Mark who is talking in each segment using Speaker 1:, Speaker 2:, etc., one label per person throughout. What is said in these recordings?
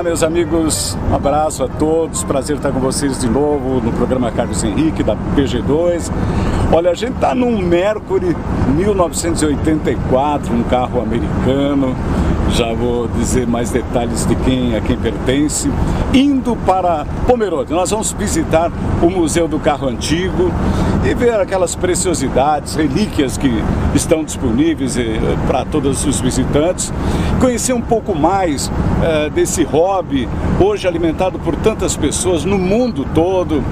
Speaker 1: meus amigos, um abraço a todos, prazer estar com vocês de novo no programa Carlos Henrique da PG2. Olha, a gente está num Mercury 1984, um carro americano, já vou dizer mais detalhes de a quem pertence, indo para Pomerode. Nós vamos visitar o Museu do Carro Antigo e ver aquelas preciosidades, relíquias que estão disponíveis para todos os visitantes, conhecer um pouco mais desse hobby, hoje alimentado por tantas pessoas no mundo todo.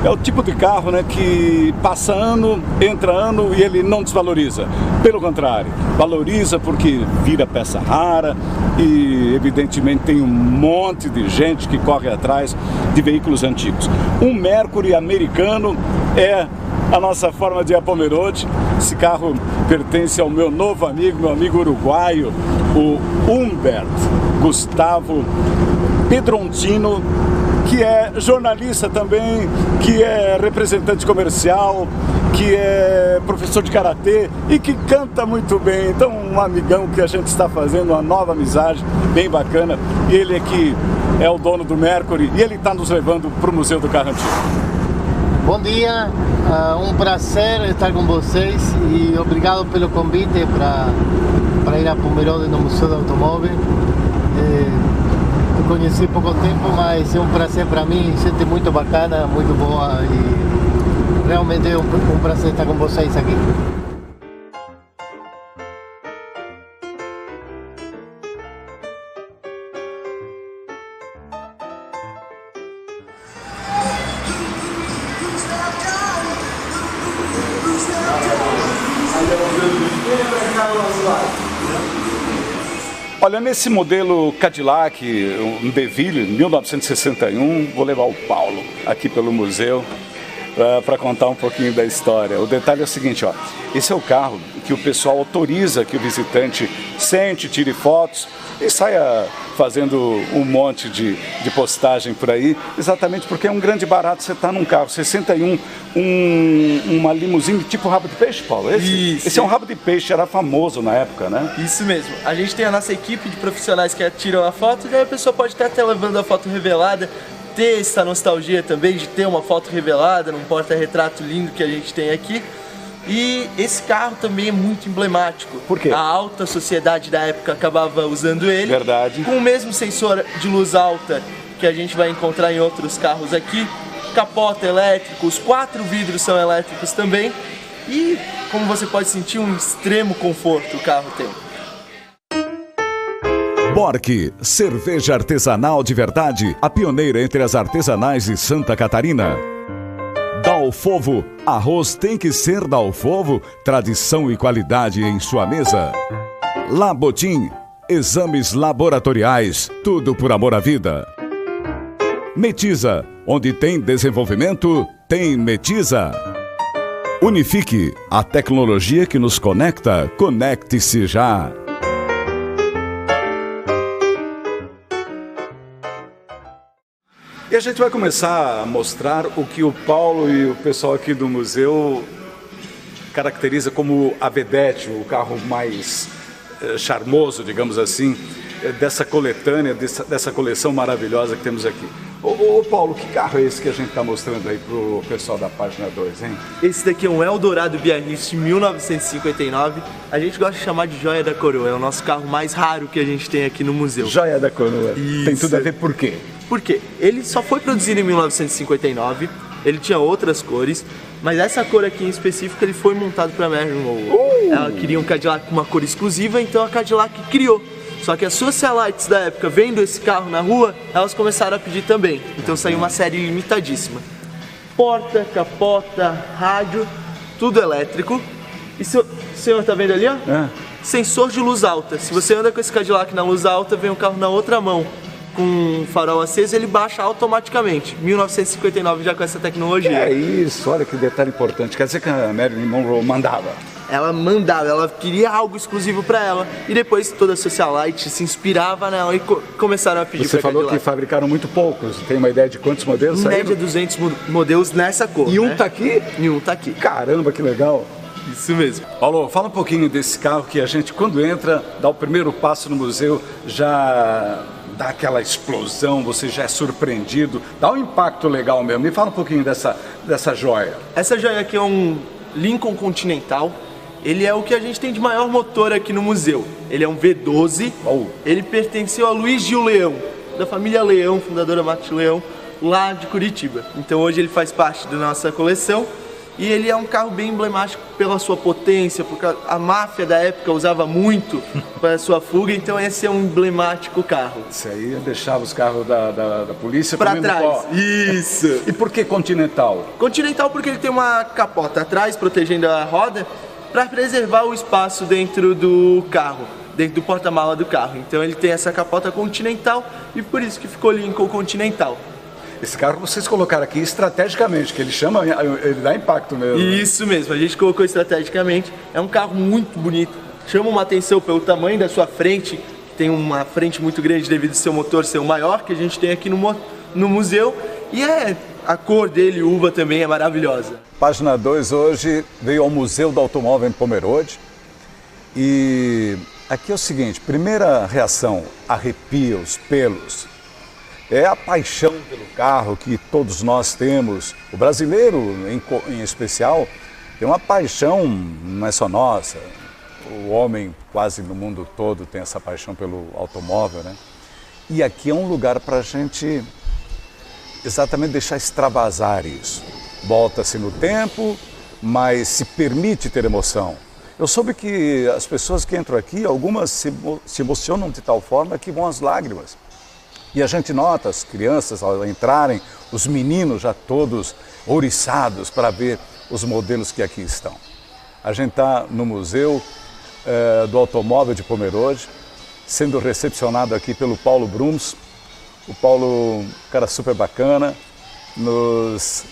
Speaker 1: É o tipo de carro, né, que passa ano, entra ano e ele não desvaloriza. Pelo contrário, valoriza porque vira peça rara e, evidentemente, tem um monte de gente que corre atrás de veículos antigos. Um Mercury americano é a nossa forma de ir a Pomerode. Esse carro pertence ao meu novo amigo, meu amigo uruguaio, o Humbert Gustavo Pedrontino, que é jornalista também, que é representante comercial, que é professor de karatê e que canta muito bem. Então, um amigão que a gente está fazendo uma nova amizade bem bacana. E ele aqui é o dono do Mercury e ele está nos levando para o Museu do Carro Antigo.
Speaker 2: Bom dia, um prazer estar com vocês e obrigado pelo convite para ir a Pomerode no Museu do Automóvel. Eu conheci pouco tempo, mas é um prazer para mim, gente muito bacana, muito boa e realmente é um prazer estar com vocês aqui.
Speaker 1: Olha, nesse modelo Cadillac, um DeVille, 1961, vou levar o Paulo aqui pelo museu para contar um pouquinho da história. O detalhe é o seguinte, ó, esse é o carro que o pessoal autoriza que o visitante sente, tire fotos e saia fazendo um monte de postagem por aí, exatamente porque é um grande barato você estar num carro 61, uma limusine tipo rabo de peixe, Paulo? Esse é um rabo de peixe, era famoso na época, né?
Speaker 3: Isso mesmo. A gente tem a nossa equipe de profissionais que tiram a foto e daí a pessoa pode estar até levando a foto revelada, ter essa nostalgia também de ter uma foto revelada num porta-retrato lindo que a gente tem aqui. E esse carro também é muito emblemático.
Speaker 1: Por quê?
Speaker 3: A alta sociedade da época acabava usando ele.
Speaker 1: Verdade.
Speaker 3: Com o mesmo sensor de luz alta que a gente vai encontrar em outros carros aqui. Capota elétrico, os 4 vidros são elétricos também. E, como você pode sentir, um extremo conforto o carro tem.
Speaker 4: Bork, cerveja artesanal de verdade, a pioneira entre as artesanais de Santa Catarina. Dalfovo, arroz tem que ser Dalfovo, tradição e qualidade em sua mesa. Labotim, exames laboratoriais, tudo por amor à vida. Metiza, onde tem desenvolvimento, tem Metiza. Unifique, a tecnologia que nos conecta, conecte-se já.
Speaker 1: E a gente vai começar a mostrar o que o Paulo e o pessoal aqui do museu caracteriza como a vedete, o carro mais charmoso, digamos assim, dessa coletânea, dessa coleção maravilhosa que temos aqui. Ô Paulo, que carro é esse que a gente está mostrando aí pro pessoal da página 2, hein?
Speaker 3: Esse daqui é um Eldorado Biarritz 1959. A gente gosta de chamar de joia da coroa, é o nosso carro mais raro que a gente tem aqui no museu.
Speaker 1: Joia da coroa.
Speaker 3: Isso.
Speaker 1: Tem tudo a ver por quê?
Speaker 3: Porque ele só foi produzido em 1959, ele tinha outras cores, mas essa cor aqui em específico ele foi montado para Marilyn Monroe. Ela queria um Cadillac com uma cor exclusiva, então a Cadillac criou. Só que as socialites da época, vendo esse carro na rua, elas começaram a pedir também. Então saiu uma série limitadíssima. Porta, capota, rádio, tudo elétrico. E o senhor tá vendo ali, ó? Sensor de luz alta. Se você anda com esse Cadillac na luz alta, vem um carro na outra mão com um farol aceso, ele baixa automaticamente. 1959 já com essa tecnologia.
Speaker 1: É isso, olha que detalhe importante. Quer dizer que a Marilyn Monroe mandava?
Speaker 3: Ela mandava, ela queria algo exclusivo para ela. E depois toda a socialite se inspirava nela e começaram a pedir.
Speaker 1: Você falou Cadillac. Que fabricaram muito poucos. Tem uma ideia de quantos modelos saíram?
Speaker 3: Em média 200 modelos nessa cor.
Speaker 1: E um tá aqui?
Speaker 3: E um tá aqui.
Speaker 1: Caramba, que legal.
Speaker 3: Isso mesmo.
Speaker 1: Paulo, fala um pouquinho desse carro que a gente, quando entra, dá o primeiro passo no museu, já dá aquela explosão, você já é surpreendido, dá um impacto legal mesmo. Me fala um pouquinho dessa joia.
Speaker 3: Essa joia aqui é um Lincoln Continental. Ele é o que a gente tem de maior motor aqui no museu. Ele é um V12. Ele pertenceu a Luiz Gil Leão, da família Leão, fundadora Max Leão, lá de Curitiba. Então hoje ele faz parte da nossa coleção. E ele é um carro bem emblemático pela sua potência, porque a máfia da época usava muito para a sua fuga, então esse é um emblemático carro.
Speaker 1: Isso aí deixava os carros da polícia
Speaker 3: para trás.
Speaker 1: Pó.
Speaker 3: Isso.
Speaker 1: E por que Continental?
Speaker 3: Continental porque ele tem uma capota atrás, protegendo a roda, para preservar o espaço dentro do carro, dentro do porta-mala do carro. Então ele tem essa capota Continental e por isso que ficou Lincoln Continental.
Speaker 1: Esse carro vocês colocaram aqui estrategicamente, que ele dá impacto mesmo.
Speaker 3: Isso mesmo, a gente colocou estrategicamente. É um carro muito bonito, chama uma atenção pelo tamanho da sua frente, tem uma frente muito grande devido ao seu motor ser o maior que a gente tem aqui no museu. E a cor dele, uva, também é maravilhosa.
Speaker 1: Página 2 hoje veio ao Museu do Automóvel em Pomerode. E aqui é o seguinte, primeira reação, arrepia os pelos. É a paixão pelo carro que todos nós temos. O brasileiro, em especial, tem uma paixão, não é só nossa. O homem quase no mundo todo tem essa paixão pelo automóvel, né? E aqui é um lugar para a gente exatamente deixar extravasar isso. Volta-se no tempo, mas se permite ter emoção. Eu soube que as pessoas que entram aqui, algumas se emocionam de tal forma que vão às lágrimas. E a gente nota as crianças ao entrarem, os meninos já todos ouriçados para ver os modelos que aqui estão. A gente está no Museu do Automóvel de Pomerode, sendo recepcionado aqui pelo Paulo Brums. O Paulo, um cara super bacana, nos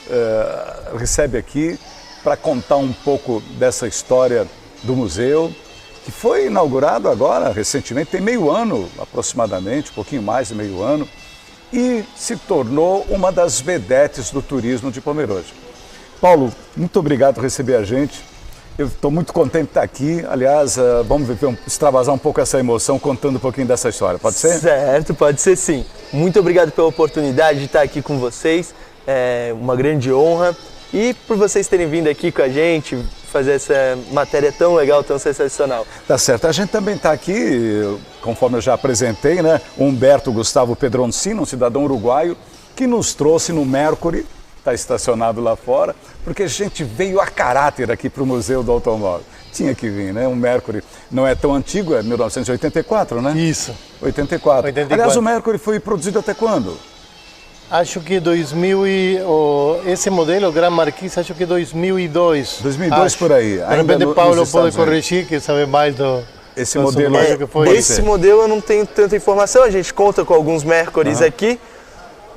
Speaker 1: recebe aqui para contar um pouco dessa história do museu, que foi inaugurado agora, recentemente, tem meio ano aproximadamente, um pouquinho mais de meio ano, e se tornou uma das vedetes do turismo de Pomerode. Paulo, muito obrigado por receber a gente. Eu estou muito contente de estar aqui. Aliás, vamos extravasar um pouco essa emoção contando um pouquinho dessa história, pode ser?
Speaker 3: Certo, pode ser sim. Muito obrigado pela oportunidade de estar aqui com vocês, é uma grande honra. E por vocês terem vindo aqui com a gente, fazer essa matéria tão legal, tão sensacional.
Speaker 1: Tá certo. A gente também está aqui, conforme eu já apresentei, né? Humberto Gustavo Pedroncino, um cidadão uruguaio, que nos trouxe no Mercury, está estacionado lá fora, porque a gente veio a caráter aqui para o Museu do Automóvel. Tinha que vir, né? Um Mercury não é tão antigo, é 1984, né?
Speaker 2: Isso.
Speaker 1: 84. Aliás, o Mercury foi produzido até quando?
Speaker 2: Acho que esse modelo, o Gran Marquis, acho que 2002.
Speaker 1: 2002
Speaker 2: acho.
Speaker 1: por aí.
Speaker 2: De repente Paulo pode corrigir, que sabe mais do...
Speaker 1: Esse modelo
Speaker 2: que foi.
Speaker 3: Esse modelo eu não tenho tanta informação, a gente conta com alguns Mercurys aqui,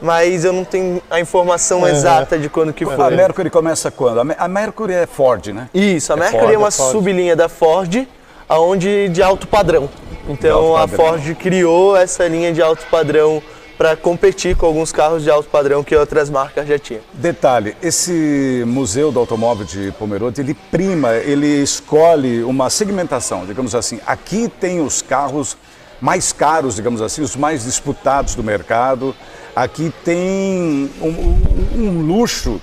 Speaker 3: mas eu não tenho a informação exata de quando que foi.
Speaker 1: A Mercury começa quando? A Mercury é Ford, né?
Speaker 3: Isso, a Mercury é uma sublinha da Ford, aonde de alto padrão. Então a Ford criou essa linha de alto padrão para competir com alguns carros de alto padrão que outras marcas já tinham.
Speaker 1: Detalhe, esse Museu do Automóvel de Pomerode, ele escolhe uma segmentação, digamos assim. Aqui tem os carros mais caros, digamos assim, os mais disputados do mercado. Aqui tem um luxo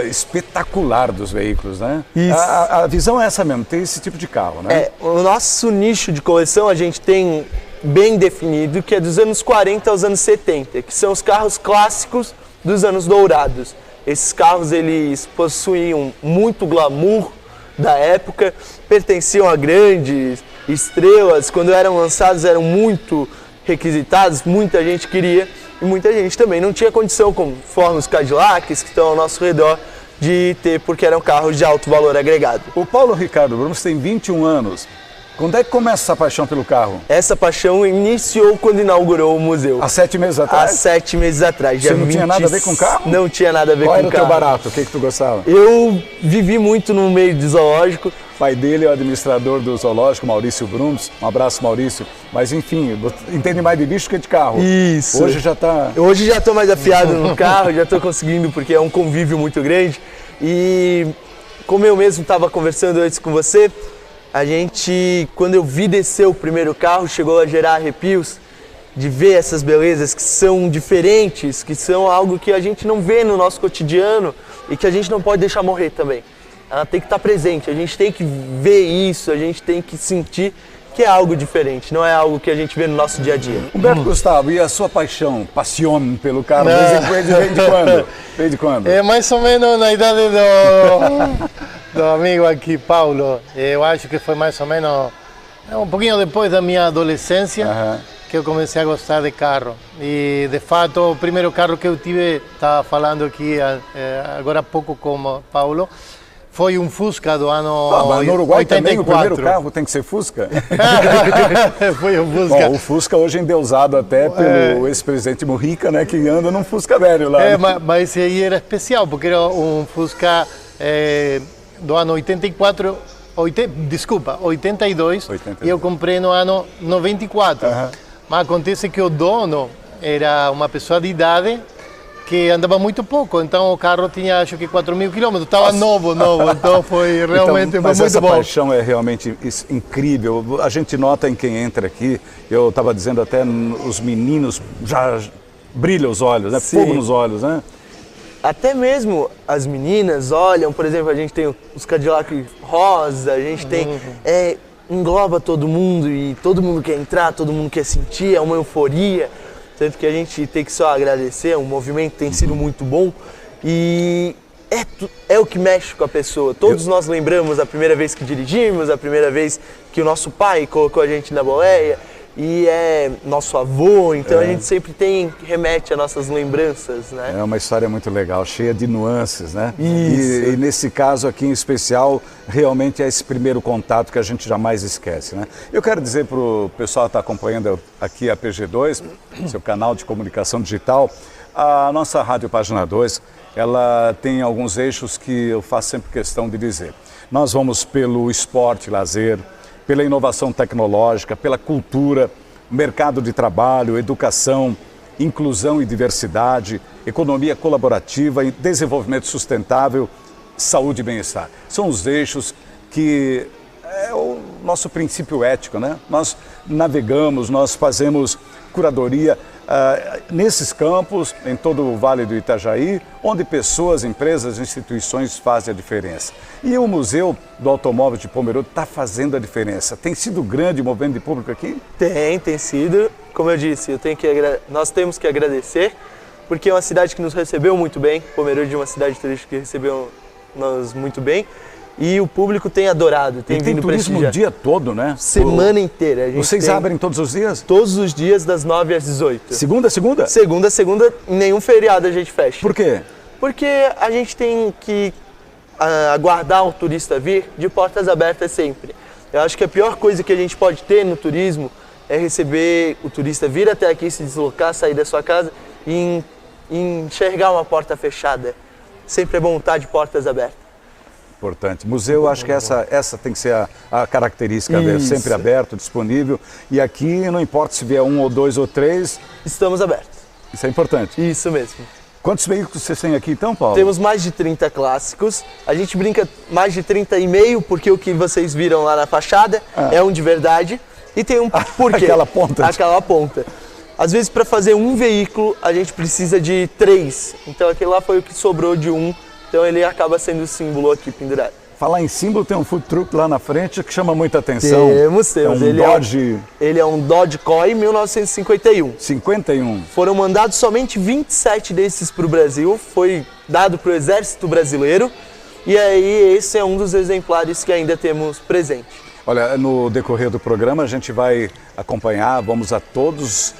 Speaker 1: espetacular dos veículos, né?
Speaker 3: Isso.
Speaker 1: A visão é essa mesmo, tem esse tipo de carro, né?
Speaker 3: O nosso nicho de coleção a gente tem bem definido, que é dos anos 40 aos anos 70, que são os carros clássicos dos anos dourados. Esses carros, eles possuíam muito glamour da época, pertenciam a grandes estrelas, quando eram lançados eram muito requisitados, muita gente queria e muita gente também não tinha condição, conforme os Cadillacs que estão ao nosso redor, de ter, porque eram carros de alto valor agregado.
Speaker 1: O Paulo Ricardo Brums tem 21 anos. Quando é que começa essa paixão pelo carro?
Speaker 3: Essa paixão iniciou quando inaugurou o museu.
Speaker 1: Há 7 meses atrás?
Speaker 3: Há 7 meses atrás.
Speaker 1: Você não tinha nada a ver com carro?
Speaker 3: Não tinha nada a ver com carro.
Speaker 1: Qual era o teu barato? O que tu gostava?
Speaker 3: Eu vivi muito no meio de zoológico.
Speaker 1: O pai dele é o administrador do zoológico, Maurício Brums. Um abraço, Maurício. Mas enfim, entende mais de bicho que de carro.
Speaker 3: Isso.
Speaker 1: Hoje já está...
Speaker 3: Hoje já estou mais afiado no carro, já estou conseguindo, porque é um convívio muito grande. E como eu mesmo estava conversando antes com você, a gente, quando eu vi descer o primeiro carro, chegou a gerar arrepios de ver essas belezas que são diferentes, que são algo que a gente não vê no nosso cotidiano e que a gente não pode deixar morrer também. Ela tem que estar presente, a gente tem que ver isso, a gente tem que sentir que é algo diferente, não é algo que a gente vê no nosso dia a dia.
Speaker 1: Humberto Gustavo, e a sua paixão, passione pelo carro, vem de quando? Vem de quando?
Speaker 2: É mais ou menos na idade do amigo aqui, Paulo. Eu acho que foi mais ou menos um pouquinho depois da minha adolescência que eu comecei a gostar de carro. E, de fato, o primeiro carro que eu tive, estava falando aqui agora há pouco com o Paulo, foi um Fusca do ano
Speaker 1: mas no Uruguai
Speaker 2: 84.
Speaker 1: também o primeiro carro tem que ser Fusca?
Speaker 2: Foi um Fusca.
Speaker 1: Bom, o Fusca hoje endeusado até pelo ex-presidente Mujica, né, que anda num Fusca velho lá.
Speaker 2: Mas esse aí era especial, porque era um Fusca do ano 84, 82, e eu comprei no ano 94. Mas acontece que o dono era uma pessoa de idade que andava muito pouco, então o carro tinha acho que 4.000 quilômetros, estava novo, então foi realmente
Speaker 1: mas
Speaker 2: muito
Speaker 1: essa
Speaker 2: bom.
Speaker 1: paixão é realmente incrível, a gente nota em quem entra aqui, eu estava dizendo até os meninos já brilham os olhos, né? Fogo nos olhos, né?
Speaker 3: Até mesmo as meninas olham, por exemplo, a gente tem os Cadillac rosa, a gente tem, engloba todo mundo e todo mundo quer entrar, todo mundo quer sentir, é uma euforia. Tanto que a gente tem que só agradecer, o movimento tem sido muito bom e é o que mexe com a pessoa. Todos nós lembramos a primeira vez que dirigimos, a primeira vez que o nosso pai colocou a gente na boleia e é nosso avô, então a gente sempre remete a nossas lembranças, né? É
Speaker 1: uma história muito legal, cheia de nuances, né?
Speaker 3: Isso.
Speaker 1: E nesse caso aqui em especial, realmente é esse primeiro contato que a gente jamais esquece, né? Eu quero dizer para o pessoal que está acompanhando aqui a PG2, seu canal de comunicação digital, a nossa Rádio Página 2, ela tem alguns eixos que eu faço sempre questão de dizer. Nós vamos pelo esporte, lazer, pela inovação tecnológica, pela cultura, mercado de trabalho, educação, inclusão e diversidade, economia colaborativa e desenvolvimento sustentável, saúde e bem-estar. São os eixos que é o nosso princípio ético, né? Nós navegamos, nós fazemos curadoria nesses campos, em todo o Vale do Itajaí, onde pessoas, empresas, instituições fazem a diferença. E o Museu do Automóvel de Pomerode está fazendo a diferença. Tem sido grande o movimento de público aqui?
Speaker 3: Tem sido. Como eu disse, nós temos que agradecer, porque é uma cidade que nos recebeu muito bem. Pomerode é uma cidade turística que recebeu nós muito bem. E o público tem adorado, tem vindo
Speaker 1: turismo o dia todo, né?
Speaker 3: Semana inteira.
Speaker 1: Vocês abrem todos os dias?
Speaker 3: Todos os dias, das 9 às 18.
Speaker 1: Segunda?
Speaker 3: Segunda, nenhum feriado a gente fecha.
Speaker 1: Por quê?
Speaker 3: Porque a gente tem que aguardar o turista vir de portas abertas sempre. Eu acho que a pior coisa que a gente pode ter no turismo é receber o turista vir até aqui, se deslocar, sair da sua casa e enxergar uma porta fechada. Sempre é bom estar de portas abertas.
Speaker 1: Importante. Museu, acho que essa tem que ser a característica, sempre aberto, disponível. E aqui, não importa se vier 1 ou 2 ou 3...
Speaker 3: Estamos abertos.
Speaker 1: Isso é importante.
Speaker 3: Isso mesmo.
Speaker 1: Quantos veículos vocês têm aqui então, Paulo?
Speaker 3: Temos mais de 30 clássicos. A gente brinca mais de 30,5, porque o que vocês viram lá na fachada é um de verdade. E tem um porquê.
Speaker 1: Aquela ponta.
Speaker 3: Aquela ponta. Às vezes, para fazer um veículo, a gente precisa de 3. Então, aquele lá foi o que sobrou de um. Então ele acaba sendo o símbolo aqui pendurado.
Speaker 1: Falar em símbolo, tem um food truck lá na frente que chama muita atenção.
Speaker 3: Temos.
Speaker 1: É um Dodge...
Speaker 3: Ele é um Dodge Coy 1951.
Speaker 1: 51.
Speaker 3: Foram mandados somente 27 desses para o Brasil. Foi dado para o Exército Brasileiro. E aí esse é um dos exemplares que ainda temos presente.
Speaker 1: Olha, no decorrer do programa a gente vai acompanhar, vamos a todos...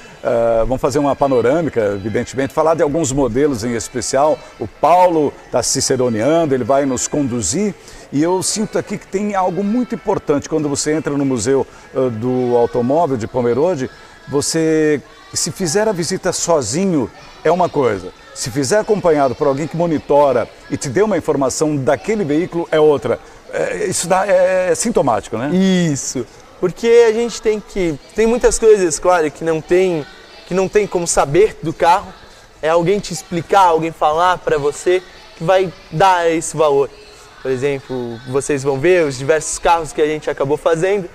Speaker 1: vamos fazer uma panorâmica, evidentemente, falar de alguns modelos em especial. O Paulo está ciceroneando, ele vai nos conduzir e eu sinto aqui que tem algo muito importante. Quando você entra no Museu do Automóvel de Pomerode, você, se fizer a visita sozinho, é uma coisa. Se fizer acompanhado por alguém que monitora e te dê uma informação daquele veículo, é outra. Isso é sintomático, né?
Speaker 3: Isso. Porque a gente tem muitas coisas, claro, que não tem como saber do carro. É alguém te explicar, alguém falar para você que vai dar esse valor. Por exemplo, vocês vão ver os diversos carros que a gente acabou fazendo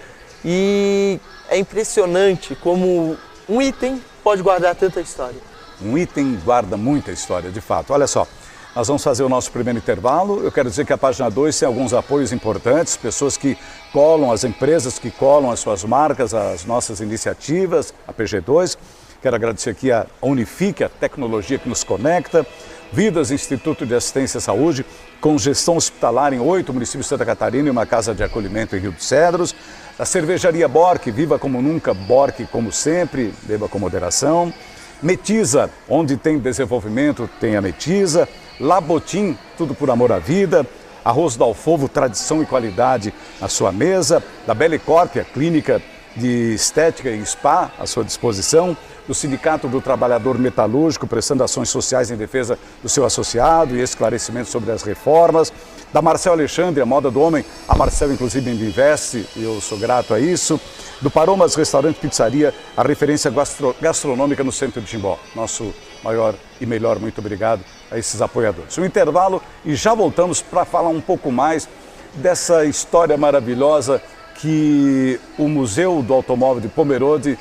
Speaker 3: e é impressionante como um item pode guardar tanta história.
Speaker 1: Um item guarda muita história, de fato. Olha só, nós vamos fazer o nosso primeiro intervalo. Eu quero dizer que a página 2 tem alguns apoios importantes, pessoas que colam, as empresas que colam as suas marcas, as nossas iniciativas, a PG2. Quero agradecer aqui a Unifique, a tecnologia que nos conecta, Vidas, Instituto de Assistência à Saúde, com gestão hospitalar em 8 municípios de Santa Catarina e uma casa de acolhimento em Rio dos Cedros. A cervejaria Bork, viva como nunca, Bork como sempre, beba com moderação. Metiza, onde tem desenvolvimento, tem a Metiza. Labotim, tudo por amor à vida. Arroz Dalfovo, tradição e qualidade à sua mesa. Da Belecorp, a clínica de estética e spa à sua disposição. Do Sindicato do Trabalhador Metalúrgico, prestando ações sociais em defesa do seu associado e esclarecimento sobre as reformas. Da Marcel Alexandre, a moda do homem, a Marcel inclusive me investe e eu sou grato a isso. Do Paromas Restaurante Pizzaria, a referência gastronômica no centro de Timbó. Nosso maior e melhor muito obrigado a esses apoiadores. Um intervalo e já voltamos para falar um pouco mais dessa história maravilhosa que o Museu do Automóvel de Pomerode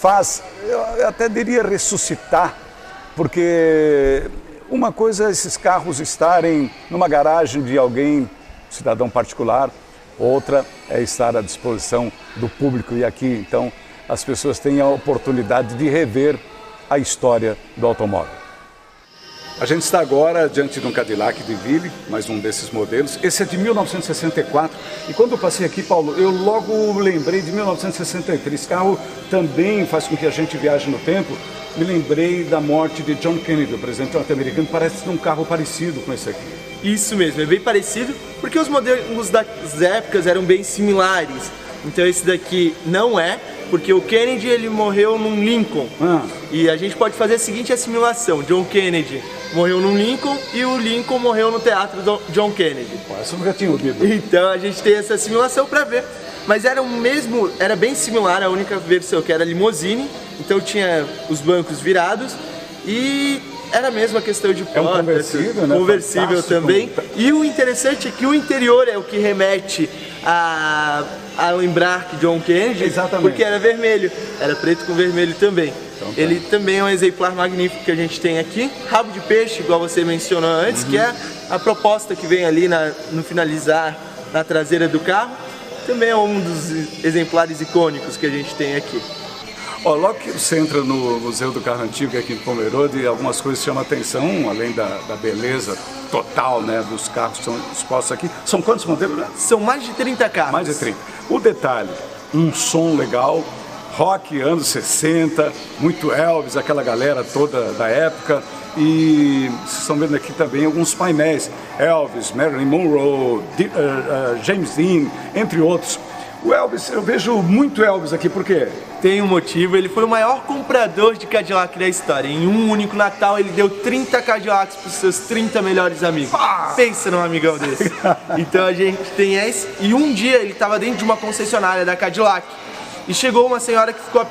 Speaker 1: faz, eu até diria ressuscitar, porque uma coisa é esses carros estarem numa garagem de alguém, cidadão particular, outra é estar à disposição do público e aqui, então, as pessoas têm a oportunidade de rever a história do automóvel. A gente está agora diante de um Cadillac DeVille, mais um desses modelos. Esse é de 1964 e quando eu passei aqui, Paulo, eu logo lembrei de 1963. Esse carro também faz com que a gente viaje no tempo. Me lembrei da morte de John Kennedy, o presidente norte-americano. Parece um carro parecido com esse aqui.
Speaker 3: Isso mesmo, é bem parecido, porque os modelos das épocas eram bem similares. Então esse daqui não é, porque o Kennedy ele morreu num Lincoln. E a gente pode fazer a seguinte assimilação: John Kennedy morreu num Lincoln e o Lincoln morreu no teatro do John Kennedy.
Speaker 1: Essa eu nunca tinha ouvido.
Speaker 3: Então a gente tem essa assimilação para ver. Mas era era bem similar, a única versão que era limousine, então tinha os bancos virados e era a mesma questão de porta.
Speaker 1: É um conversível, né?
Speaker 3: Conversível também. E o interessante é que o interior é o que remete a lembrar que John Kennedy,
Speaker 1: exatamente,
Speaker 3: porque era vermelho, era preto com vermelho também. Então, tá. Ele também é um exemplar magnífico que a gente tem aqui. Rabo de peixe, igual você mencionou antes, que é a proposta que vem ali no finalizar na traseira do carro. Também é um dos exemplares icônicos que a gente tem aqui.
Speaker 1: Logo que você entra no Museu do Carro Antigo aqui em Pomerode, algumas coisas chamam a atenção, além da beleza total, né, dos carros que são expostos aqui. São quantos modelos, né?
Speaker 3: São mais de 30 carros.
Speaker 1: Mais de 30. O detalhe, um som legal, rock anos 60, muito Elvis, aquela galera toda da época. E vocês estão vendo aqui também alguns painéis, Elvis, Marilyn Monroe, James Dean, entre outros. O Elvis, eu vejo muito Elvis aqui, por quê?
Speaker 3: Tem um motivo, ele foi o maior comprador de Cadillac da história. Em um único Natal ele deu 30 Cadillacs para os seus 30 melhores amigos. Pensa num amigão desse. Então a gente tem esse, e um dia ele estava dentro de uma concessionária da Cadillac e chegou uma senhora que ficou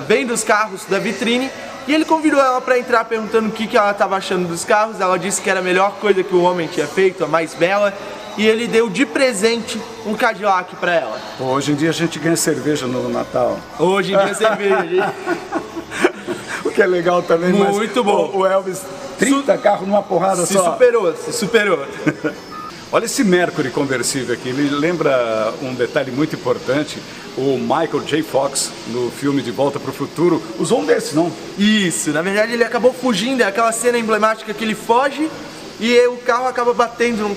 Speaker 3: vendo os carros da vitrine. E ele convidou ela para entrar perguntando o que ela estava achando dos carros. Ela disse que era a melhor coisa que o homem tinha feito, a mais bela. E ele deu de presente um Cadillac para ela.
Speaker 1: Hoje em dia a gente ganha cerveja no Natal.
Speaker 3: Hoje em dia cerveja.
Speaker 1: O que é legal também.
Speaker 3: Muito bom.
Speaker 1: O Elvis, 30 carros numa porrada só.
Speaker 3: Se superou.
Speaker 1: Olha esse Mercury conversível aqui, ele lembra um detalhe muito importante. O Michael J. Fox, no filme De Volta para o Futuro, usou um desses, não?
Speaker 3: Isso, na verdade ele acabou fugindo, é aquela cena emblemática que ele foge e o carro acaba batendo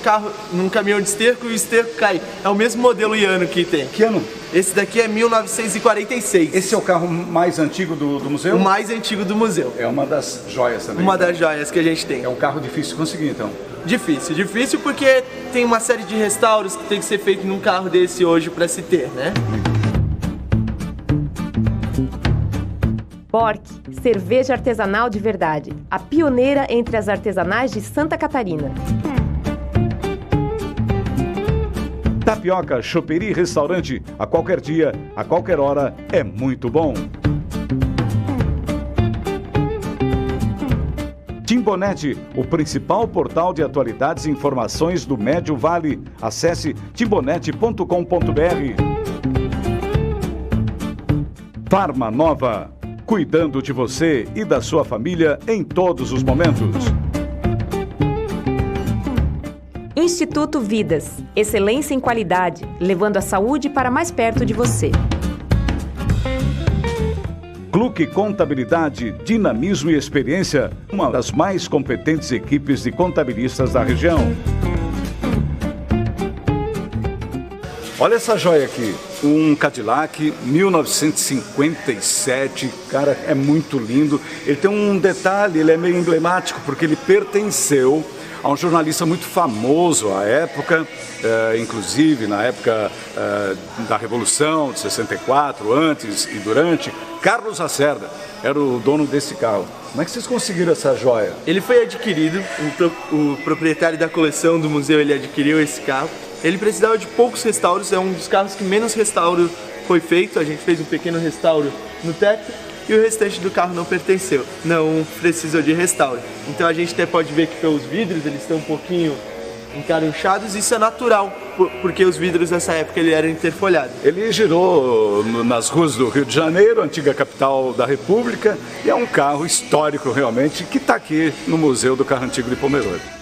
Speaker 3: num caminhão de esterco e o esterco cai. É o mesmo modelo e ano que tem.
Speaker 1: Que ano?
Speaker 3: Esse daqui é 1946.
Speaker 1: Esse é o carro mais antigo do museu?
Speaker 3: O mais antigo do museu.
Speaker 1: É uma das joias também.
Speaker 3: Uma das joias que a gente tem.
Speaker 1: É um carro difícil de conseguir, então?
Speaker 3: Difícil porque tem uma série de restauros que tem que ser feito num carro desse hoje para se ter, né?
Speaker 5: Bork, cerveja artesanal de verdade, a pioneira entre as artesanais de Santa Catarina.
Speaker 4: Tapioca, choperia e restaurante, a qualquer dia, a qualquer hora, é muito bom. Timbonete, o principal portal de atualidades e informações do Médio Vale. Acesse timbonete.com.br. Farma Nova, cuidando de você e da sua família em todos os momentos.
Speaker 5: Instituto Vidas, excelência em qualidade, levando a saúde para mais perto de você.
Speaker 4: Cluque Contabilidade, dinamismo e experiência, uma das mais competentes equipes de contabilistas da região.
Speaker 1: Olha essa joia aqui, um Cadillac 1957, cara, é muito lindo. Ele tem um detalhe, ele é meio emblemático, porque ele pertenceu a um jornalista muito famoso à época, inclusive na época da Revolução de 64, antes e durante. Carlos Lacerda era o dono desse carro. Como é que vocês conseguiram essa joia?
Speaker 3: Ele foi adquirido, o proprietário da coleção do museu, ele adquiriu esse carro. Ele precisava de poucos restauros, é um dos carros que menos restauro foi feito. A gente fez um pequeno restauro no teto e o restante do carro não pertenceu, não precisou de restauro. Então a gente até pode ver que pelos vidros eles estão um pouquinho encarunchados. Isso é natural, porque os vidros dessa época ele era interfolhado.
Speaker 1: Ele girou nas ruas do Rio de Janeiro, antiga capital da República, e é um carro histórico realmente, que está aqui no Museu do Carro Antigo de Pomerode.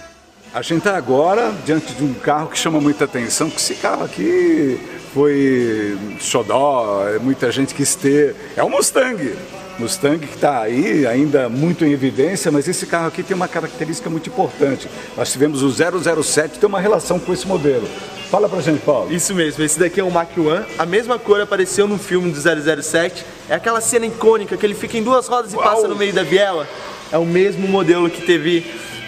Speaker 1: A gente está agora diante de um carro que chama muita atenção, porque esse carro aqui foi xodó, muita gente quis ter. É um Mustang. Mustang que está aí ainda muito em evidência, mas esse carro aqui tem uma característica muito importante. Nós tivemos o 007, tem uma relação com esse modelo. Fala pra gente, Paulo.
Speaker 3: Isso mesmo, esse daqui é um Mach 1, a mesma cor apareceu no filme do 007, é aquela cena icônica que ele fica em duas rodas e passa no meio da viela. É o mesmo modelo que teve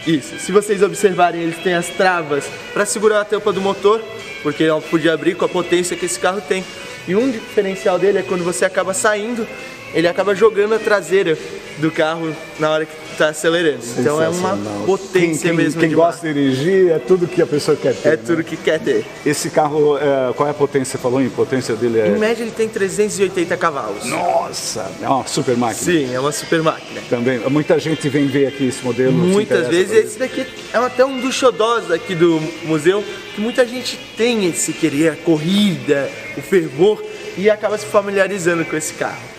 Speaker 3: isso. Se vocês observarem, eles têm as travas para segurar a tampa do motor, porque ele não podia abrir com a potência que esse carro tem. E um diferencial dele é quando você acaba saindo, ele acaba jogando a traseira do carro na hora que está acelerando. Então é uma potência mesmo.
Speaker 1: Quem gosta de dirigir, é tudo que a pessoa quer ter.
Speaker 3: É tudo que quer ter.
Speaker 1: Esse carro, qual é a potência? Você falou em potência dele?
Speaker 3: Em média ele tem 380 cavalos.
Speaker 1: Nossa, é uma super máquina.
Speaker 3: Sim, é uma super máquina.
Speaker 1: Também, muita gente vem ver aqui esse modelo.
Speaker 3: Muitas vezes, esse daqui é até um dos xodós aqui do museu, que muita gente tem esse querer, a corrida, o fervor, e acaba se familiarizando com esse carro.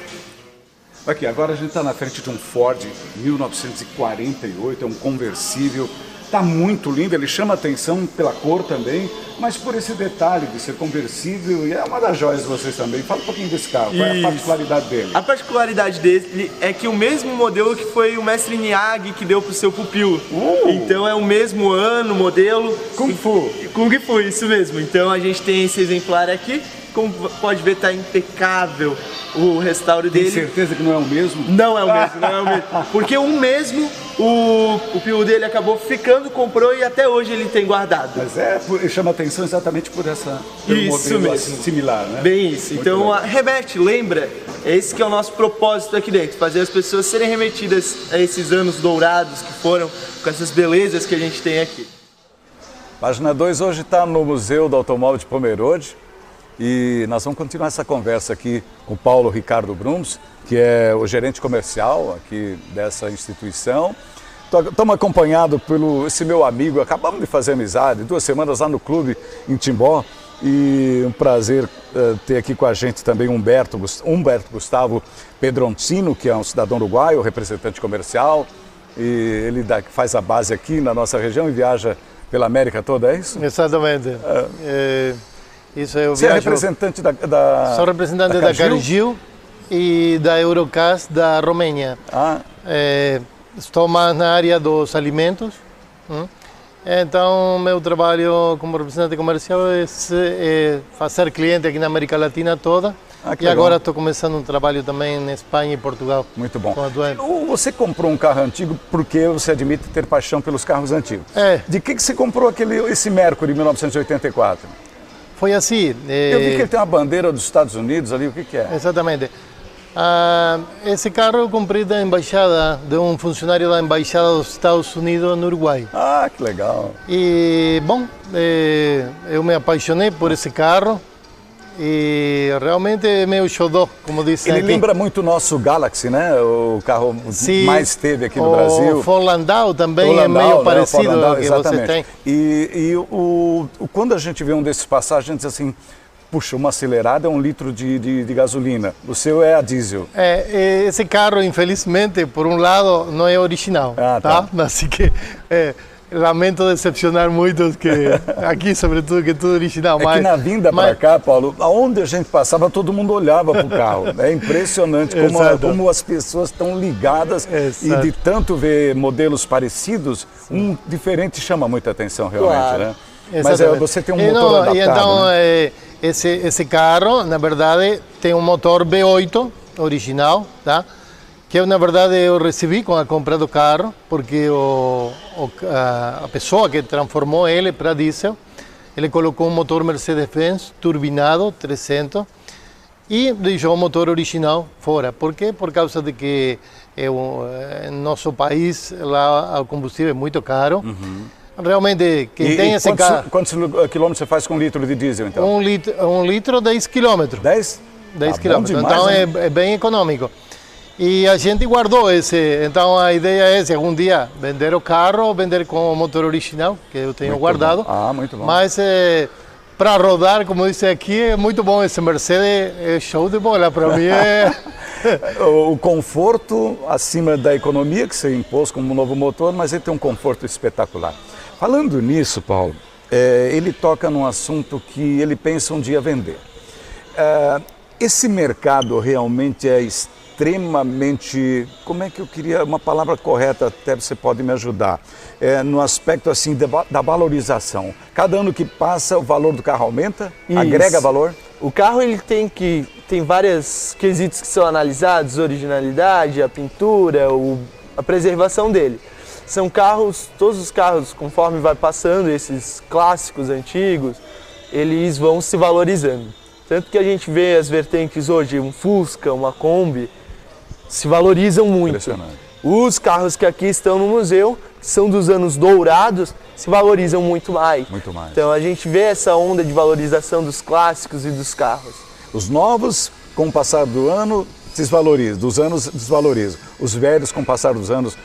Speaker 1: Aqui, agora a gente está na frente de um Ford 1948, é um conversível, está muito lindo, ele chama atenção pela cor também, mas por esse detalhe de ser conversível, e é uma das joias de vocês também. Fala um pouquinho desse carro, qual é a particularidade dele?
Speaker 3: A particularidade dele é que o mesmo modelo que foi o mestre Miyagi que deu para o seu pupilo. Então é o mesmo ano, modelo.
Speaker 1: Kung Fu.
Speaker 3: Kung Fu, isso mesmo. Então a gente tem esse exemplar aqui. Como pode ver, está impecável o restauro dele.
Speaker 1: Tem certeza que não é o mesmo?
Speaker 3: Não é o mesmo, não é o mesmo. Porque o mesmo, o pio dele acabou ficando, comprou e até hoje ele tem guardado.
Speaker 1: Mas chama atenção exatamente por pelo
Speaker 3: isso
Speaker 1: modelo
Speaker 3: mesmo.
Speaker 1: Similar, né?
Speaker 3: Bem isso.
Speaker 1: Muito
Speaker 3: então
Speaker 1: legal.
Speaker 3: remete, lembra? Esse que é o nosso propósito aqui dentro, fazer as pessoas serem remetidas a esses anos dourados que foram, com essas belezas que a gente tem aqui.
Speaker 1: Página 2 hoje está no Museu do Automóvel de Pomerode. E nós vamos continuar essa conversa aqui com o Paulo Ricardo Brums, que é o gerente comercial aqui dessa instituição. Estamos acompanhados pelo esse meu amigo, acabamos de fazer amizade, 2 semanas lá no clube em Timbó. E um prazer ter aqui com a gente também Humberto Gustavo Pedroncino, que é um cidadão uruguaio, representante comercial. E ele faz a base aqui na nossa região e viaja pela América toda, é isso?
Speaker 2: Exatamente. Isso eu
Speaker 1: Você é representante da
Speaker 2: Sou representante da Cargill e da Eurocas da Romênia. Estou mais na área dos alimentos. Então, meu trabalho como representante comercial é fazer cliente aqui na América Latina toda. E legal. Agora estou começando um trabalho também na Espanha e Portugal.
Speaker 1: Muito bom. Você comprou um carro antigo porque você admite ter paixão pelos carros antigos. De que você comprou esse Mercury 1984?
Speaker 2: Foi assim.
Speaker 1: Eu vi que ele tem uma bandeira dos Estados Unidos ali, o que é?
Speaker 2: Exatamente. Esse carro eu comprei da embaixada, de um funcionário da embaixada dos Estados Unidos no Uruguai.
Speaker 1: Ah, que legal.
Speaker 2: E, bom, eu me apaixonei por esse carro e realmente é meu xodó, como dizem
Speaker 1: Ele
Speaker 2: aqui.
Speaker 1: lembra muito o nosso Galaxy, né? O carro mais teve aqui no Brasil.
Speaker 2: O Ford Landau também é meio parecido ao que
Speaker 1: exatamente.
Speaker 2: você tem.
Speaker 1: E quando a gente vê um desses passagens, a gente diz assim, puxa, uma acelerada é 1 litro de gasolina. O seu é a diesel.
Speaker 2: Esse carro, infelizmente, por um lado, não é original, tá? Assim que lamento decepcionar muitos que aqui, sobretudo, que é tudo original.
Speaker 1: Que na vinda para cá, Paulo, aonde a gente passava, todo mundo olhava para o carro. É impressionante como as pessoas estão ligadas e de tanto ver modelos parecidos, um diferente chama muita atenção realmente, né? Mas você tem um motor adaptado. Então,
Speaker 2: né? Esse carro, na verdade, tem um motor V8 original, tá? Que na verdade eu recebi com a compra do carro, porque a pessoa que transformou ele para diesel, ele colocou um motor Mercedes-Benz turbinado 300 e deixou o motor original fora. Por quê? Por causa de que no nosso país lá o combustível é muito caro. Realmente, quem tem esse carro...
Speaker 1: Quantos quilômetros você faz com 1 litro de diesel, então?
Speaker 2: 1 litro, 10 quilômetros. 10? 10 quilômetros. Então é bem econômico. E a gente guardou esse, então a ideia é essa, algum dia vender o carro ou vender com o motor original, que eu tenho guardado.
Speaker 1: Muito bom.
Speaker 2: Mas para rodar, como disse aqui, é muito bom. Esse Mercedes é show de bola, para mim é...
Speaker 1: O conforto acima da economia que você impôs como um novo motor, mas ele tem um conforto espetacular. Falando nisso, Paulo, ele toca num assunto que ele pensa um dia vender. Esse mercado realmente é extremamente, como é que eu queria, uma palavra correta, até você pode me ajudar, no aspecto assim da valorização. Cada ano que passa o valor do carro aumenta, agrega valor?
Speaker 3: O carro ele tem vários quesitos que são analisados, originalidade, a pintura, a preservação dele. São carros, todos os carros, conforme vai passando esses clássicos antigos, eles vão se valorizando. Tanto que a gente vê as vertentes hoje, um Fusca, uma Kombi, se valorizam muito.
Speaker 1: Impressionante.
Speaker 3: Os carros que aqui estão no museu, que são dos anos dourados, se valorizam muito mais.
Speaker 1: Muito mais.
Speaker 3: Então a gente vê essa onda de valorização dos clássicos e dos carros.
Speaker 1: Os novos, com o passar do ano, desvalorizam. Os velhos, com o passar dos anos,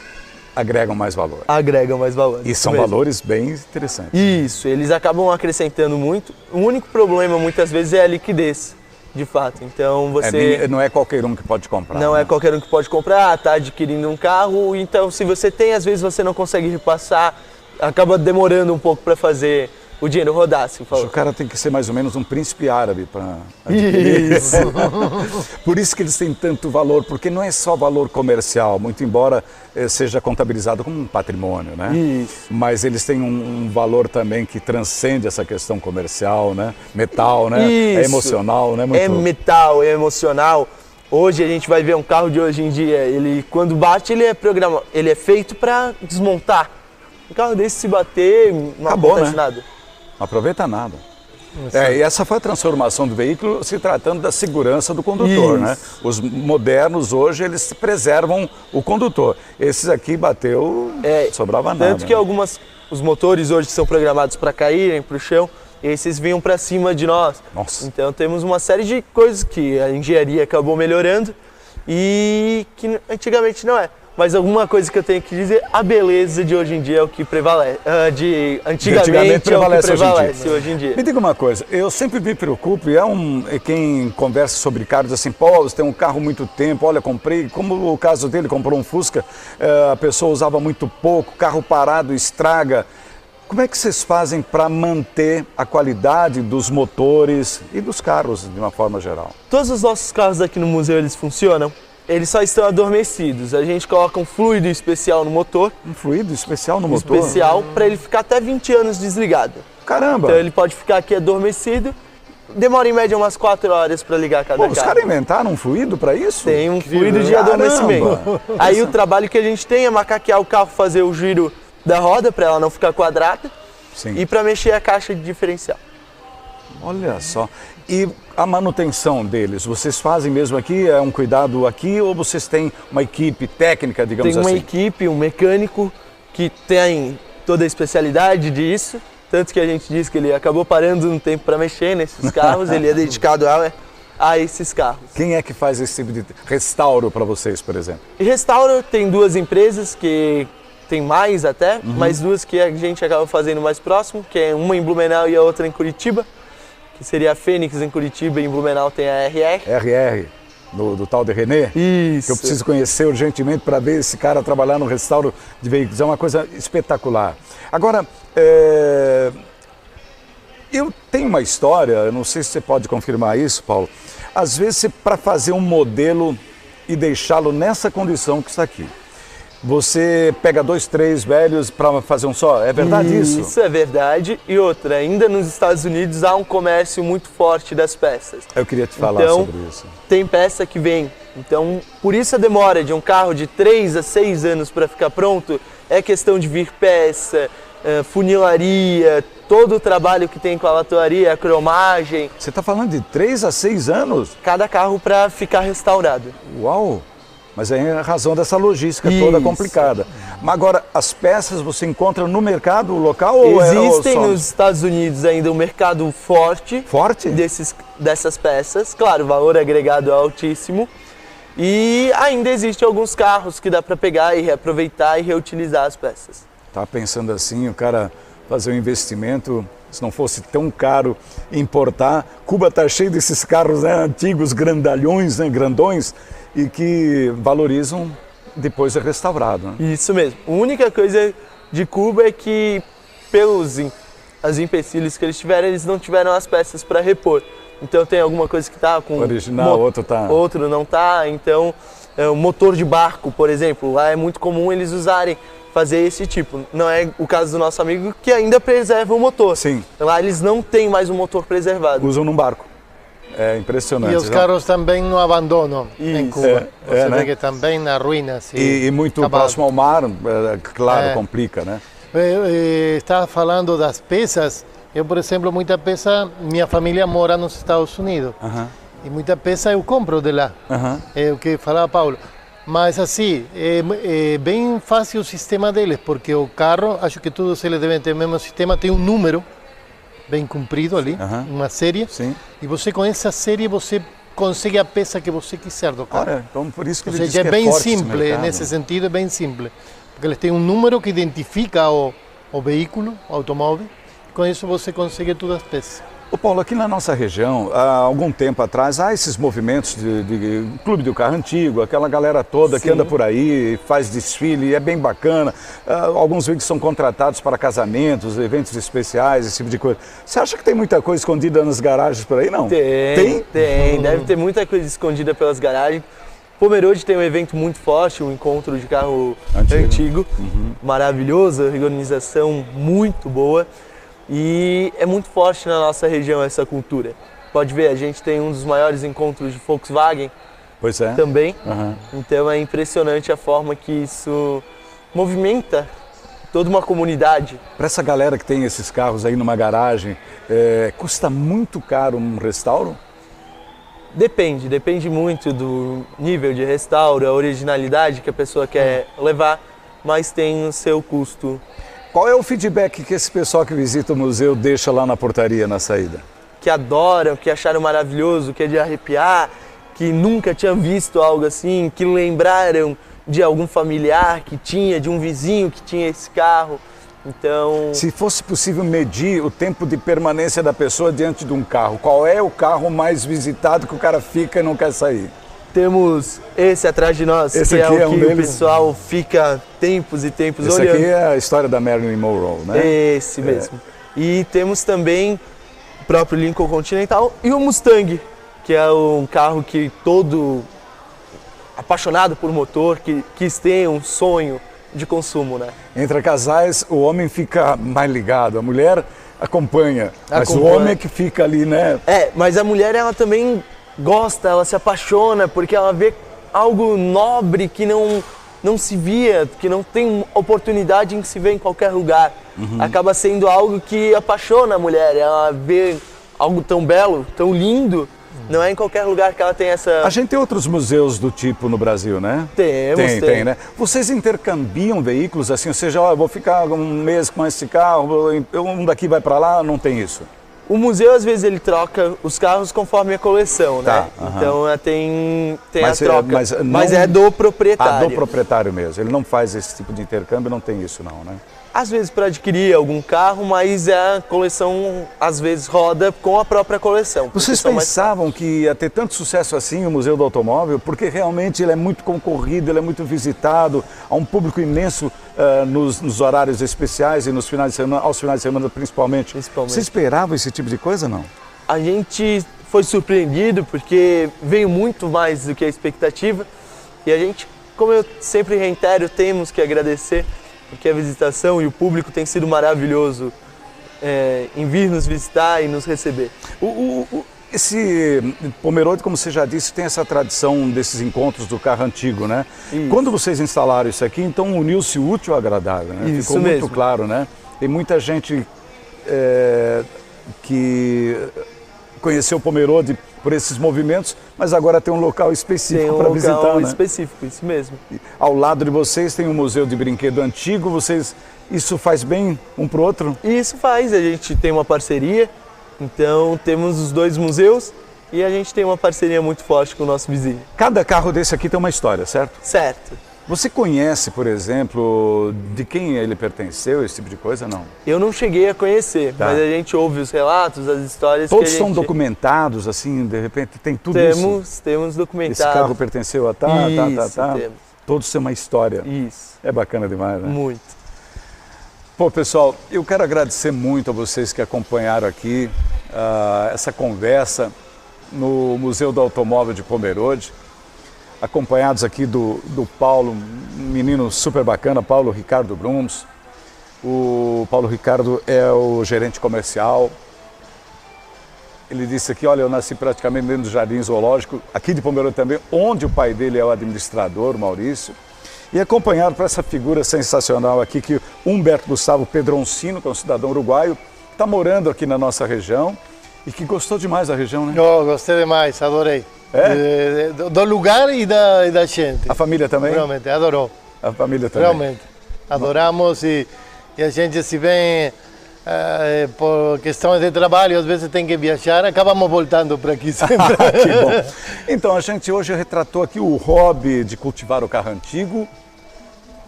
Speaker 1: agregam mais valor.
Speaker 3: Agregam mais valor.
Speaker 1: E são valores bem interessantes.
Speaker 3: Isso, eles acabam acrescentando muito. O único problema, muitas vezes, é a liquidez, de fato. Então você...
Speaker 1: não é qualquer um que pode comprar.
Speaker 3: Não é qualquer um que pode comprar, está adquirindo um carro. Então, se você tem, às vezes você não consegue repassar, acaba demorando um pouco para fazer o dinheiro rodar, assim,
Speaker 1: o cara tem que ser mais ou menos um príncipe árabe para adquirir.
Speaker 3: Isso.
Speaker 1: Por isso que eles têm tanto valor, porque não é só valor comercial, muito embora seja contabilizado como um patrimônio, né?
Speaker 3: Isso.
Speaker 1: Mas eles têm um valor também que transcende essa questão comercial, né? Metal, né?
Speaker 3: Isso.
Speaker 1: É emocional, né?
Speaker 3: É metal, é emocional. Hoje a gente vai ver um carro de hoje em dia, ele quando bate ele é feito para desmontar. Um carro desse se bater, não acontece nada.
Speaker 1: Não aproveita nada. E essa foi a transformação do veículo se tratando da segurança do condutor, né? Os modernos hoje, eles preservam o condutor. Esses aqui bateu, sobrava nada.
Speaker 3: Tanto que os motores hoje são programados para caírem para o chão, e esses vinham para cima de nós.
Speaker 1: Nossa.
Speaker 3: Então temos uma série de coisas que a engenharia acabou melhorando e que antigamente não é. Mas alguma coisa que eu tenho que dizer, a beleza de hoje em dia é o que prevalece. Antigamente prevalece hoje em dia.
Speaker 1: Me diga uma coisa, eu sempre me preocupo, e quem conversa sobre carros assim, pô, você tem um carro há muito tempo, olha, comprei, como o caso dele, comprou um Fusca, a pessoa usava muito pouco, carro parado, estraga. Como é que vocês fazem para manter a qualidade dos motores e dos carros de uma forma geral?
Speaker 3: Todos os nossos carros aqui no museu, eles funcionam. Eles só estão adormecidos. A gente coloca um fluido especial no motor.
Speaker 1: Um fluido especial no motor?
Speaker 3: Especial, para ele ficar até 20 anos desligado.
Speaker 1: Caramba!
Speaker 3: Então ele pode ficar aqui adormecido. Demora em média umas 4 horas para ligar cada carro.
Speaker 1: Os caras inventaram um fluido para isso?
Speaker 3: Tem um fluido de adormecimento. Aí o trabalho que a gente tem é macaquear o carro, fazer o giro da roda para ela não ficar quadrada.
Speaker 1: Sim.
Speaker 3: E para mexer a caixa de diferencial.
Speaker 1: Olha só. E a manutenção deles, vocês fazem mesmo aqui? É um cuidado aqui ou vocês têm uma equipe técnica, digamos assim?
Speaker 3: Tem uma equipe, um mecânico que tem toda a especialidade disso. Tanto que a gente diz que ele acabou parando um tempo para mexer nesses carros, ele é dedicado a esses carros.
Speaker 1: Quem é que faz esse tipo de restauro para vocês, por exemplo?
Speaker 3: E restauro tem 2 empresas que tem mais até, mas 2 que a gente acaba fazendo mais próximo, que é uma em Blumenau e a outra em Curitiba, que seria a Fênix em Curitiba, e em Blumenau tem a RR.
Speaker 1: RR, do tal de René?
Speaker 3: Isso.
Speaker 1: Que eu preciso conhecer urgentemente para ver esse cara trabalhar no restauro de veículos. É uma coisa espetacular. Agora, eu tenho uma história, eu não sei se você pode confirmar isso, Paulo. Às vezes, para fazer um modelo e deixá-lo nessa condição que está aqui, você pega 2, 3 velhos para fazer um só? É verdade isso?
Speaker 3: Isso é verdade. E outra, ainda nos Estados Unidos há um comércio muito forte das peças.
Speaker 1: Eu queria te falar
Speaker 3: então,
Speaker 1: sobre isso.
Speaker 3: Tem peça que vem. Então, por isso a demora de um carro de 3 a 6 anos para ficar pronto, é questão de vir peça, funilaria, todo o trabalho que tem com a latoaria, a cromagem.
Speaker 1: Você está falando de 3 a 6 anos?
Speaker 3: Cada carro para ficar restaurado.
Speaker 1: Uau! Mas é a razão dessa logística toda complicada. Mas agora, as peças você encontra no mercado local ou
Speaker 3: existem nos Estados Unidos ainda um mercado forte, dessas peças. Claro, o valor agregado é altíssimo. E ainda existem alguns carros que dá para pegar e reaproveitar e reutilizar as peças.
Speaker 1: Tá pensando assim, o cara fazer um investimento, se não fosse tão caro importar. Cuba tá cheio desses carros, né, antigos, grandalhões, né, grandões, e que valorizam depois de restaurado. Né?
Speaker 3: Isso mesmo. A única coisa de Cuba é que, pelos as empecilhos que eles tiveram, eles não tiveram as peças para repor. Então tem alguma coisa que tá com...
Speaker 1: original, outro tá...
Speaker 3: outro não tá. Então, o motor de barco, por exemplo, lá é muito comum eles usarem, fazer esse tipo. Não é o caso do nosso amigo, que ainda preserva o motor.
Speaker 1: Sim.
Speaker 3: Lá eles não têm mais o motor preservado.
Speaker 1: Usam num barco. É impressionante.
Speaker 2: E os carros também não abandonam em Cuba. Você
Speaker 1: né?
Speaker 2: vê que também na ruína.
Speaker 1: E muito próximo ao mar, claro, complica, né?
Speaker 2: Estava falando das peças. Eu, por exemplo, muita peça, minha família mora nos Estados Unidos. E muita peça eu compro de lá. É o que falava Paulo. Mas assim, é bem fácil o sistema deles, porque o carro, acho que todos eles devem ter o mesmo sistema, tem um número bem comprido ali, uma série.
Speaker 1: Sim.
Speaker 2: E você com essa série você consegue a peça que você quiser do carro.
Speaker 1: Olha, então por isso que ele
Speaker 2: Ou
Speaker 1: diz
Speaker 2: seja,
Speaker 1: que
Speaker 2: é bem
Speaker 1: forte esse
Speaker 2: simples,
Speaker 1: mercado.
Speaker 2: nesse sentido é bem simples. Porque eles têm um número que identifica o veículo, o automóvel, e com isso você consegue todas as peças.
Speaker 1: Ô Paulo, aqui na nossa região, há algum tempo atrás, há esses movimentos de clube do carro antigo, aquela galera toda que anda por aí, faz desfile, é bem bacana. Alguns veículos são contratados para casamentos, eventos especiais, esse tipo de coisa. Você acha que tem muita coisa escondida nas garagens por aí, não?
Speaker 3: Tem. Deve ter muita coisa escondida pelas garagens. Pomerode tem um evento muito forte, um encontro de carro antigo. Maravilhoso, organização muito boa. E é muito forte na nossa região essa cultura. Pode ver, a gente tem um dos maiores encontros de Volkswagen também. Então é impressionante a forma que isso movimenta toda uma comunidade.
Speaker 1: Para essa galera que tem esses carros aí numa garagem, custa muito caro um restauro?
Speaker 3: Depende muito do nível de restauro, a originalidade que a pessoa quer levar, mas tem o seu custo.
Speaker 1: Qual é o feedback que esse pessoal que visita o museu deixa lá na portaria, na saída?
Speaker 3: Que adoram, que acharam maravilhoso, que é de arrepiar, que nunca tinham visto algo assim, que lembraram de algum familiar que tinha, de um vizinho que tinha esse carro. Então...
Speaker 1: Se fosse possível medir o tempo de permanência da pessoa diante de um carro, qual é o carro mais visitado que o cara fica e não quer sair?
Speaker 3: Temos esse atrás de nós,
Speaker 1: esse
Speaker 3: que
Speaker 1: aqui
Speaker 3: é o que
Speaker 1: o
Speaker 3: pessoal fica tempos e tempos
Speaker 1: esse
Speaker 3: olhando.
Speaker 1: Esse aqui é a história da Marilyn Monroe, né?
Speaker 3: Esse mesmo. E temos também o próprio Lincoln Continental e o Mustang, que é um carro que todo apaixonado por motor, que quis ter um sonho de consumo, né?
Speaker 1: Entre casais, o homem fica mais ligado, a mulher acompanha, mas o homem é que fica ali, né?
Speaker 3: Mas a mulher, ela também gosta, ela se apaixona, porque ela vê algo nobre que não se via, que não tem oportunidade em se ver em qualquer lugar. Acaba sendo algo que apaixona a mulher, ela vê algo tão belo, tão lindo, não é em qualquer lugar que ela tem essa...
Speaker 1: A gente tem outros museus do tipo no Brasil, né?
Speaker 3: Tem,
Speaker 1: né? Vocês intercambiam veículos assim, ou seja, eu vou ficar um mês com esse carro, um daqui vai para lá, não tem isso?
Speaker 3: O museu, às vezes, ele troca os carros conforme a coleção, né? Então, tem a troca, mas é do proprietário.
Speaker 1: Do proprietário mesmo, ele não faz esse tipo de intercâmbio, não tem isso não, né?
Speaker 3: às vezes para adquirir algum carro, mas a coleção às vezes roda com a própria coleção.
Speaker 1: Vocês pensavam que ia ter tanto sucesso assim o Museu do Automóvel? Porque realmente ele é muito concorrido, ele é muito visitado, há um público imenso nos horários especiais e nos finais de semana, aos finais de semana principalmente. Você esperava esse tipo de coisa, não?
Speaker 3: A gente foi surpreendido porque veio muito mais do que a expectativa e a gente, como eu sempre reitero, temos que agradecer porque a visitação e o público tem sido maravilhoso em vir nos visitar e nos receber.
Speaker 1: Esse Pomerode, como você já disse, tem essa tradição desses encontros do carro antigo, né?
Speaker 3: Isso.
Speaker 1: Quando vocês instalaram isso aqui, então uniu-se o útil ao agradável, né?
Speaker 3: Isso
Speaker 1: Ficou
Speaker 3: mesmo.
Speaker 1: muito claro, né? Tem muita gente que conheceu o Pomerode por esses movimentos, mas agora tem um local específico para visitar, né?
Speaker 3: Tem um local específico, isso mesmo.
Speaker 1: Ao lado de vocês tem um museu de brinquedo antigo, isso faz bem um para o outro?
Speaker 3: Isso faz, a gente tem uma parceria, então temos os dois museus e a gente tem uma parceria muito forte com o nosso vizinho.
Speaker 1: Cada carro desse aqui tem uma história, certo?
Speaker 3: Certo.
Speaker 1: Você conhece, por exemplo, de quem ele pertenceu, esse tipo de coisa, não?
Speaker 3: Eu não cheguei a conhecer,
Speaker 1: Tá.
Speaker 3: mas a gente ouve os relatos, as histórias
Speaker 1: Todos
Speaker 3: que a
Speaker 1: são
Speaker 3: gente...
Speaker 1: documentados, assim, de repente tem tudo isso?
Speaker 3: Temos
Speaker 1: Esse
Speaker 3: documentado.
Speaker 1: carro pertenceu a
Speaker 3: Isso, temos.
Speaker 1: Todos têm uma história.
Speaker 3: Isso,
Speaker 1: É bacana demais, né?
Speaker 3: muito.
Speaker 1: Pô, pessoal, eu quero agradecer muito a vocês que acompanharam aqui essa conversa no Museu do Automóvel de Pomerode, acompanhados aqui do Paulo, um menino super bacana, Paulo Ricardo Brums. O Paulo Ricardo é o gerente comercial. Ele disse aqui, olha, eu nasci praticamente dentro do Jardim Zoológico, aqui de Pomerode também, onde o pai dele é o administrador, o Maurício. E acompanhado por essa figura sensacional aqui, que Humberto Gustavo Pedroncino, que é um cidadão uruguaio, está morando aqui na nossa região e que gostou demais da região, né?
Speaker 2: Eu gostei demais, adorei.
Speaker 1: É?
Speaker 2: Do lugar e da gente.
Speaker 1: A família também?
Speaker 2: Realmente, adorou.
Speaker 1: A família também?
Speaker 2: Realmente. Adoramos e a gente se vem por questões de trabalho, às vezes tem que viajar, acabamos voltando para aqui sempre.
Speaker 1: Que bom. Então, a gente hoje retratou aqui o hobby de cultivar o carro antigo.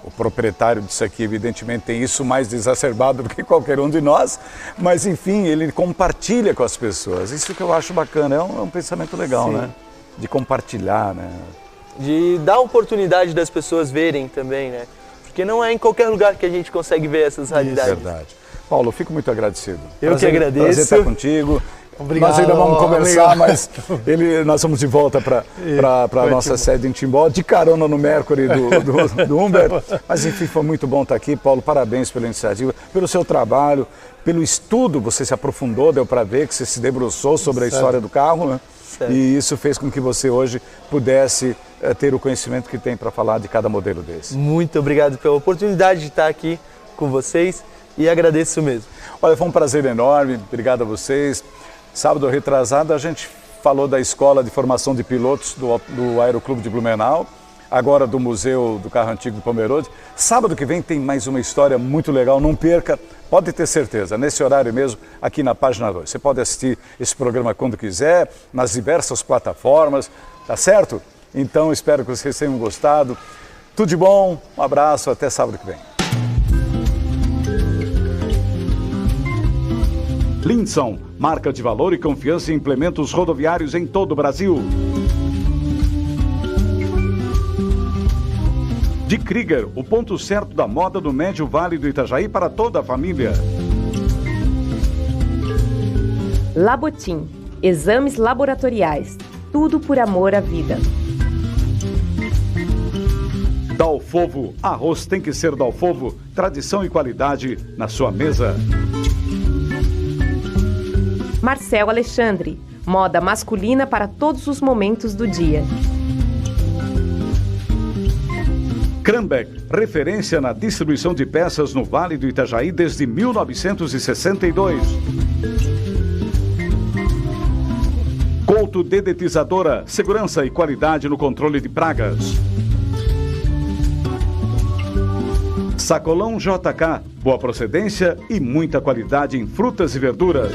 Speaker 1: O proprietário disso aqui, evidentemente, tem isso mais exacerbado do que qualquer um de nós, mas, enfim, ele compartilha com as pessoas. Isso que eu acho bacana, é um pensamento legal,
Speaker 3: Sim.
Speaker 1: né? De compartilhar, né?
Speaker 3: De dar oportunidade das pessoas verem também, né? Porque não é em qualquer lugar que a gente consegue ver essas realidades.
Speaker 1: Verdade. Paulo, eu fico muito agradecido.
Speaker 3: Eu que agradeço.
Speaker 1: Prazer estar contigo.
Speaker 2: Obrigado,
Speaker 1: Nós ainda vamos conversar,
Speaker 2: amigo.
Speaker 1: mas nós vamos de volta para a nossa sede em Timbó, de carona no Mercury do Humberto. Mas enfim, foi muito bom estar aqui. Paulo, parabéns pela iniciativa, pelo seu trabalho, pelo estudo. Você se aprofundou, deu para ver que você se debruçou sobre a história do carro, né?
Speaker 3: Certo.
Speaker 1: E isso fez com que você hoje pudesse ter o conhecimento que tem para falar de cada modelo desse.
Speaker 3: Muito obrigado pela oportunidade de estar aqui com vocês e agradeço mesmo.
Speaker 1: Olha, foi um prazer enorme, obrigado a vocês. Sábado retrasado a gente falou da Escola de Formação de Pilotos do Aeroclube de Blumenau, agora do Museu do Carro Antigo de Pomerode. Sábado que vem tem mais uma história muito legal, não perca, pode ter certeza, nesse horário mesmo, aqui na Página 2. Você pode assistir esse programa quando quiser, nas diversas plataformas, tá certo? Então espero que vocês tenham gostado. Tudo de bom, um abraço, até sábado que vem. Linson, marca de valor e confiança em implementos rodoviários em todo o Brasil. De Krieger, o ponto certo da moda do Médio Vale do Itajaí para toda a família.
Speaker 5: Labotim, exames laboratoriais, tudo por amor à vida.
Speaker 1: Dalfovo, arroz tem que ser Dalfovo, tradição e qualidade na sua mesa.
Speaker 5: Marcel Alexandre, moda masculina para todos os momentos do dia.
Speaker 1: Krambeck, referência na distribuição de peças no Vale do Itajaí desde 1962. Couto Dedetizadora, segurança e qualidade no controle de pragas. Sacolão JK, boa procedência e muita qualidade em frutas e verduras.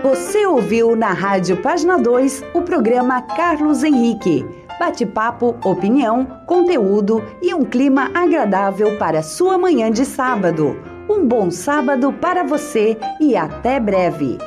Speaker 6: Você ouviu na Rádio Página 2 o programa Carlos Henrique. Bate-papo, opinião, conteúdo e um clima agradável para sua manhã de sábado. Um bom sábado para você e até breve.